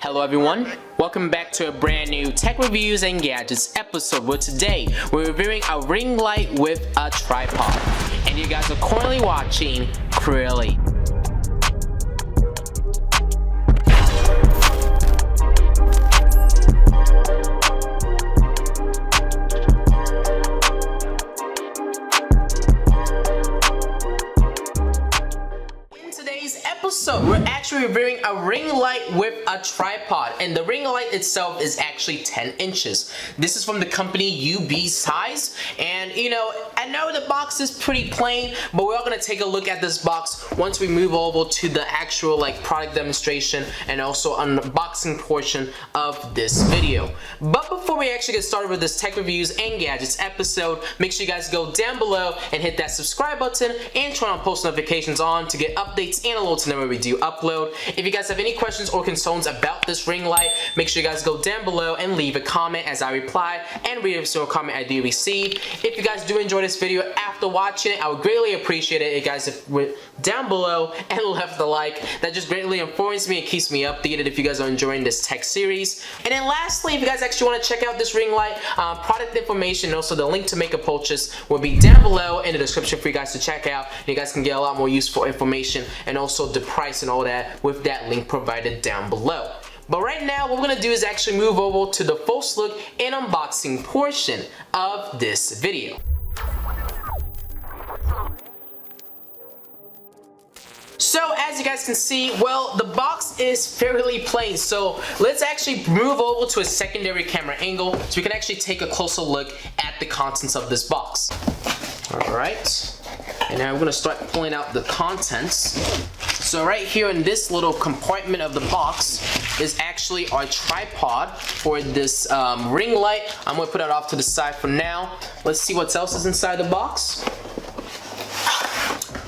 Hello everyone, welcome back to a brand new tech reviews and gadgets episode where today we're reviewing a ring light with a tripod. And you guys are currently watching CrewElite. So we're actually reviewing a ring light with a tripod, and the ring light itself is actually 10 inches. This is from the company UBeesize, and you know, I know the box is pretty plain, but we're all gonna take a look at this box once we move over to the actual product demonstration and also unboxing portion of this video. But before we actually get started with this tech reviews and gadgets episode, make sure you guys go down below and hit that subscribe button and turn on post notifications on to get updates and alerts whenever we do upload. If you guys have any questions or concerns about this ring light, make sure you guys go down below and leave a comment as I reply and read every single comment I do receive. If you guys do enjoy this video after watching it, I would greatly appreciate it if you guys went down below and left a like. That just greatly informs me and keeps me updated if you guys are enjoying this tech series. And then lastly, if you guys actually want to check out this ring light, product information and also the link to make a purchase will be down below in the description for you guys to check out. And you guys can get a lot more useful information and also the price and all that with that link provided down below. But right now, what we're gonna do is actually move over to the first look and unboxing portion of this video. So as you guys can see, well, the box is fairly plain. So let's actually move over to a secondary camera angle so we can actually take a closer look at the contents of this box. All right. And now we're gonna start pulling out the contents. So right here in this little compartment of the box is actually our tripod for this ring light. I'm gonna put it off to the side for now. Let's see what else is inside the box.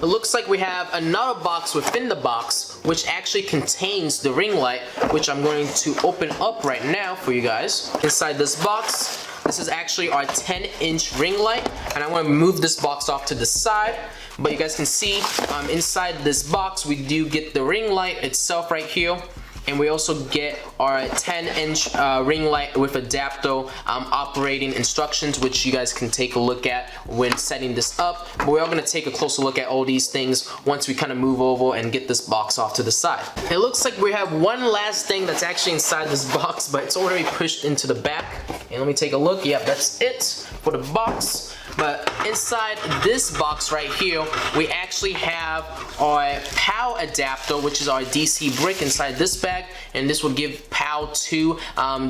It looks like we have another box within the box which actually contains the ring light, which I'm going to open up right now for you guys. Inside this box, this is actually our 10-inch ring light, and I'm going to move this box off to the side. But you guys can see inside this box we do get the ring light itself right here, and we also get our 10-inch ring light with adapter operating instructions, which you guys can take a look at when setting this up. But we're all going to take a closer look at all these things once we kind of move over and get this box off to the side. It looks like we have one last thing that's actually inside this box, but it's already pushed into the back. And let me take a look. Yeah, that's it for the box. But inside this box right here, we actually have our power adapter, which is our DC brick inside this bag, and this will give power to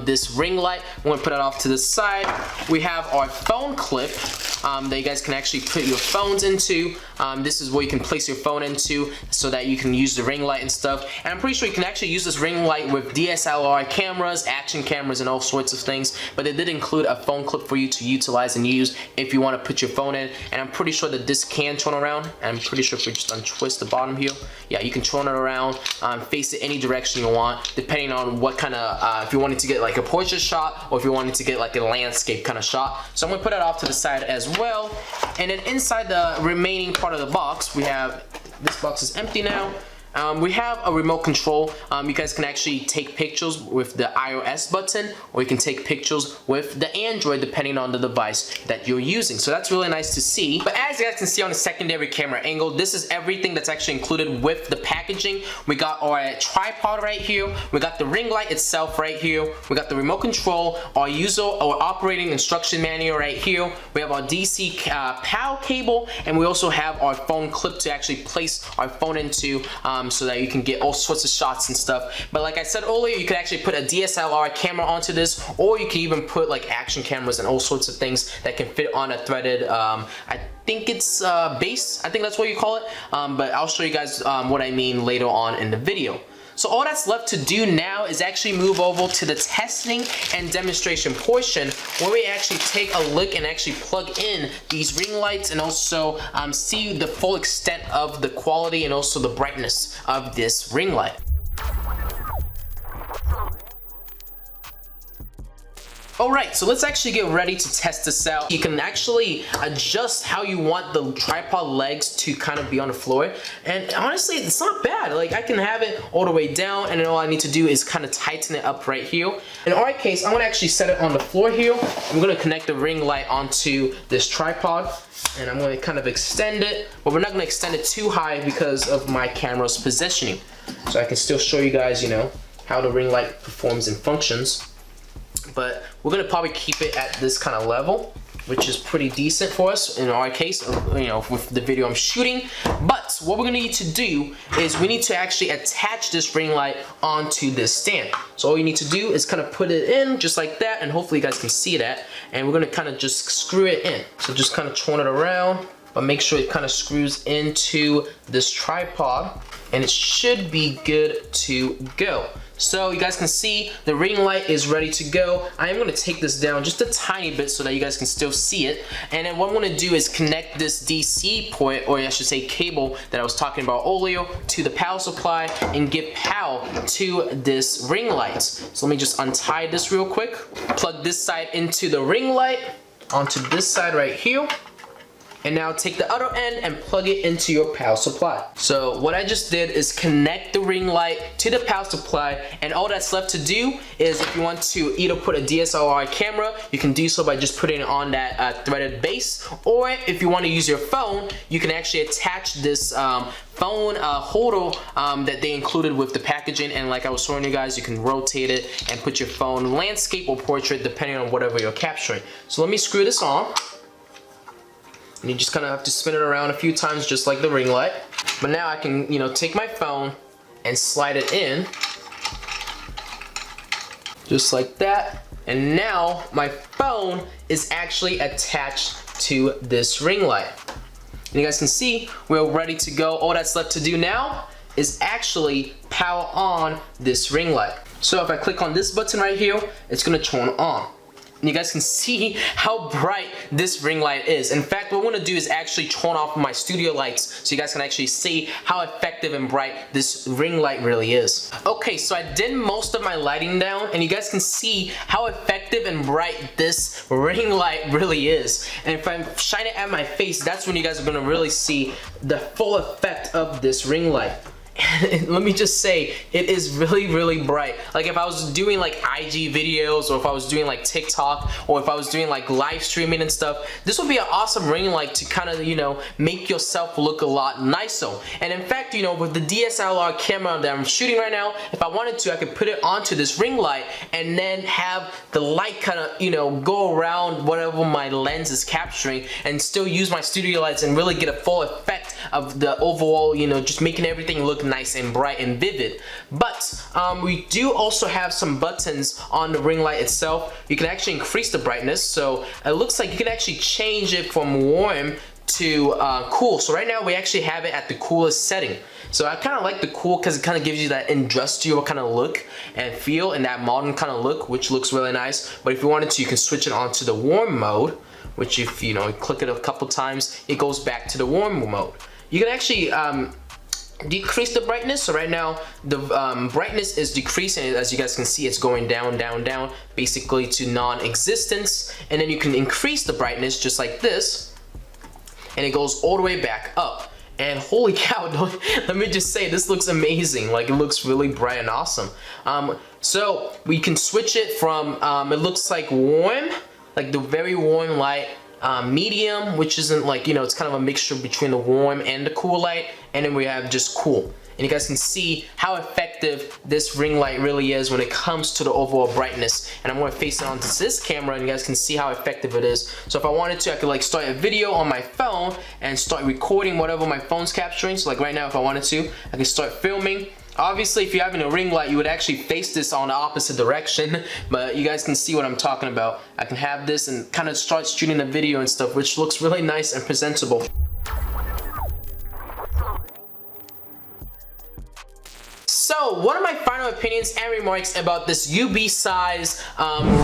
this ring light. I'm going to put it off to the side. We have our phone clip that you guys can actually put your phones into. This is where you can place your phone into so that you can use the ring light and stuff. And I'm pretty sure you can actually use this ring light with DSLR cameras, action cameras, and all sorts of things. But they did include a phone clip for you to utilize and use if you want to put your phone in. And I'm pretty sure that this can turn around. And I'm pretty sure if we just untwist the bottom here, yeah, you can turn it around, face it any direction you want, depending on what kind of, if you wanted to get like a portrait shot or if you wanted to get like a landscape kind of shot. So I'm going to put it off to the side as well. And then inside the remaining part of the box, we have, this box is empty now. We have a remote control. You guys can actually take pictures with the iOS button, or you can take pictures with the Android depending on the device that you're using. So that's really nice to see. But as you guys can see on the secondary camera angle, this is everything that's actually included with the packaging. We got our tripod right here. We got the ring light itself right here. We got the remote control, our user or operating instruction manual right here. We have our DC power cable, and we also have our phone clip to actually place our phone into so that you can get all sorts of shots and stuff. But like I said earlier, you could actually put a DSLR camera onto this, or you can even put like action cameras and all sorts of things that can fit on a threaded, I think it's base, I think that's what you call it, but I'll show you guys what I mean later on in the video. So all that's left to do now is actually move over to the testing and demonstration portion, where we actually take a look and actually plug in these ring lights and also see the full extent of the quality and also the brightness of this ring light. Alright, so let's actually get ready to test this out. You can actually adjust how you want the tripod legs to kind of be on the floor. And honestly, it's not bad. Like, I can have it all the way down, and then all I need to do is kind of tighten it up right here. In our case, I'm gonna actually set it on the floor here. I'm gonna connect the ring light onto this tripod, and I'm gonna kind of extend it, but we're not gonna extend it too high because of my camera's positioning. So I can still show you guys, you know, how the ring light performs and functions. But we're gonna probably keep it at this kind of level, which is pretty decent for us in our case, you know, with the video I'm shooting. But what we're gonna need to do is we need to actually attach this ring light onto this stand. So all you need to do is kind of put it in just like that, and hopefully you guys can see that. And we're gonna kind of just screw it in. So just kind of turn it around, but make sure it kind of screws into this tripod, and it should be good to go. So you guys can see the ring light is ready to go. I am gonna take this down just a tiny bit so that you guys can still see it. And then what I'm gonna do is connect this DC port, or I should say cable, that I was talking about earlier to the power supply and give power to this ring light. So let me just untie this real quick. Plug this side into the ring light, onto this side right here. And now take the other end and plug it into your power supply. So what I just did is connect the ring light to the power supply, and all that's left to do is if you want to either put a DSLR camera, you can do so by just putting it on that threaded base, or if you want to use your phone, you can actually attach this phone holder that they included with the packaging, and like I was showing you guys, you can rotate it and put your phone landscape or portrait depending on whatever you're capturing. So let me screw this on. And you just kind of have to spin it around a few times just like the ring light. But now I can, you know, take my phone and slide it in. Just like that. And now my phone is actually attached to this ring light. And you guys can see we're ready to go. All that's left to do now is actually power on this ring light. So if I click on this button right here, it's gonna turn on. And you guys can see how bright this ring light is. In fact, what I'm gonna do is actually turn off my studio lights so you guys can actually see how effective and bright this ring light really is. Okay, so I did most of my lighting down, and you guys can see how effective and bright this ring light really is. And if I shine it at my face, that's when you guys are gonna really see the full effect of this ring light. And let me just say, it is really bright. Like if I was doing like IG videos, or if I was doing like TikTok, or if I was doing like live streaming and stuff, this would be an awesome ring light to kind of, you know, make yourself look a lot nicer. And in fact, you know, with the DSLR camera that I'm shooting right now, if I wanted to, I could put it onto this ring light and then have the light kind of, you know, go around whatever my lens is capturing, and still use my studio lights and really get a full effect of the overall, you know, just making everything look nice and bright and vivid. But we do also have some buttons on the ring light itself. You can actually increase the brightness, so it looks like you can actually change it from warm to cool. So right now we actually have it at the coolest setting. So I kind of like the cool because it kind of gives you that industrial kind of look and feel, and that modern kind of look, which looks really nice. But if you wanted to, you can switch it on to the warm mode, which if you know, click it a couple times, it goes back to the warm mode. You can actually decrease the brightness. So right now the brightness is decreasing. As you guys can see, it's going down basically to non-existence. And then you can increase the brightness just like this, and it goes all the way back up. And holy cow, let me just say, this looks amazing. Like, it looks really bright and awesome. So we can switch it from it looks like warm, like the very warm light, medium, which isn't like, you know, it's kind of a mixture between the warm and the cool light, and then we have just cool. And you guys can see how effective this ring light really is when it comes to the overall brightness. And I'm going to face it onto this camera, and you guys can see how effective it is. So if I wanted to, I could like start a video on my phone and start recording whatever my phone's capturing. So like right now, if I wanted to, I can start filming. Obviously, if you're having a ring light, you would actually face this on the opposite direction, but you guys can see what I'm talking about. I can have this and kind of start shooting a video and stuff, which looks really nice and presentable. So, what are my final opinions and remarks about this UBeesize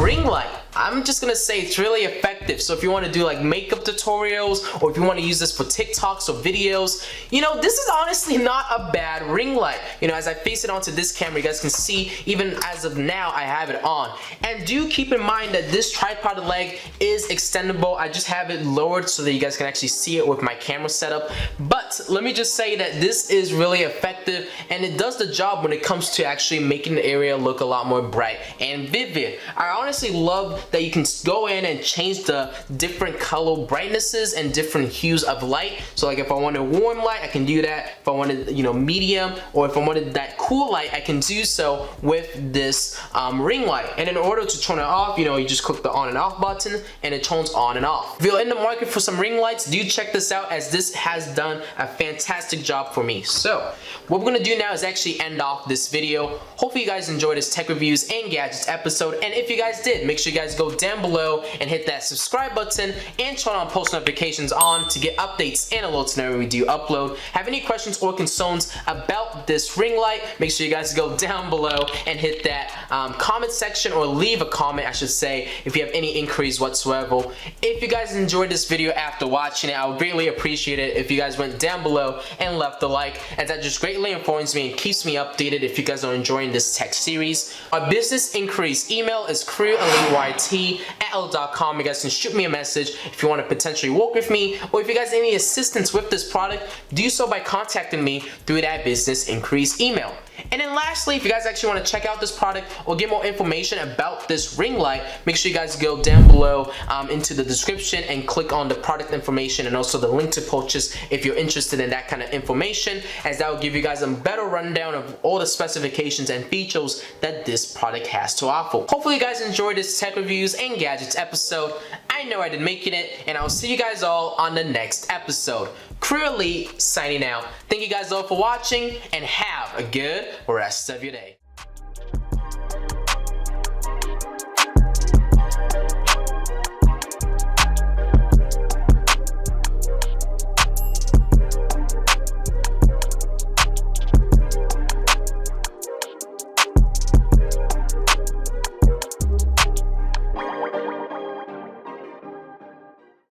ring light? I'm just gonna say it's really effective. So if you want to do like makeup tutorials, or if you want to use this for TikToks or videos, you know, this is honestly not a bad ring light. You know, as I face it onto this camera, you guys can see even as of now I have it on. And do keep in mind that this tripod leg is extendable. I just have it lowered so that you guys can actually see it with my camera setup. But let me just say that this is really effective, and it does the job when it comes to actually making the area look a lot more bright and vivid. I honestly love that you can go in and change the different color brightnesses and different hues of light. So like if I wanted warm light, I can do that. If I wanted, you know, medium, or if I wanted that cool light, I can do so with this ring light. And in order to turn it off, you know, you just click the on and off button and it turns on and off. If you're in the market for some ring lights, do check this out, as this has done a fantastic job for me. So what we're gonna do now is actually end off this video. Hopefully you guys enjoyed this tech reviews and gadgets episode, and if you guys did, make sure you guys go down below and hit that subscribe button and turn on post notifications on to get updates and alerts whenever we do upload. Have any questions or concerns about this ring light, make sure you guys go down below and hit that comment section, or leave a comment I should say, if you have any inquiries whatsoever. If you guys enjoyed this video after watching it, I would greatly appreciate it if you guys went down below and left a like, as that just greatly informs me and keeps me updated if you guys are enjoying this tech series. Our business inquiries email is CrewElite@outlook.com. You guys can shoot me a message if you want to potentially work with me, or if you guys need any assistance with this product, do so by contacting me through that business inquiries email. And then lastly, if you guys actually want to check out this product or get more information about this ring light, make sure you guys go down below into the description and click on the product information and also the link to purchase if you're interested in that kind of information, as that will give you guys a better rundown of all the specifications and features that this product has to offer. Hopefully you guys enjoyed this tech reviews and gadgets episode. I know I did making it, and I'll see you guys all on the next episode. CrewElite signing out. Thank you guys all for watching, and have a good rest of your day.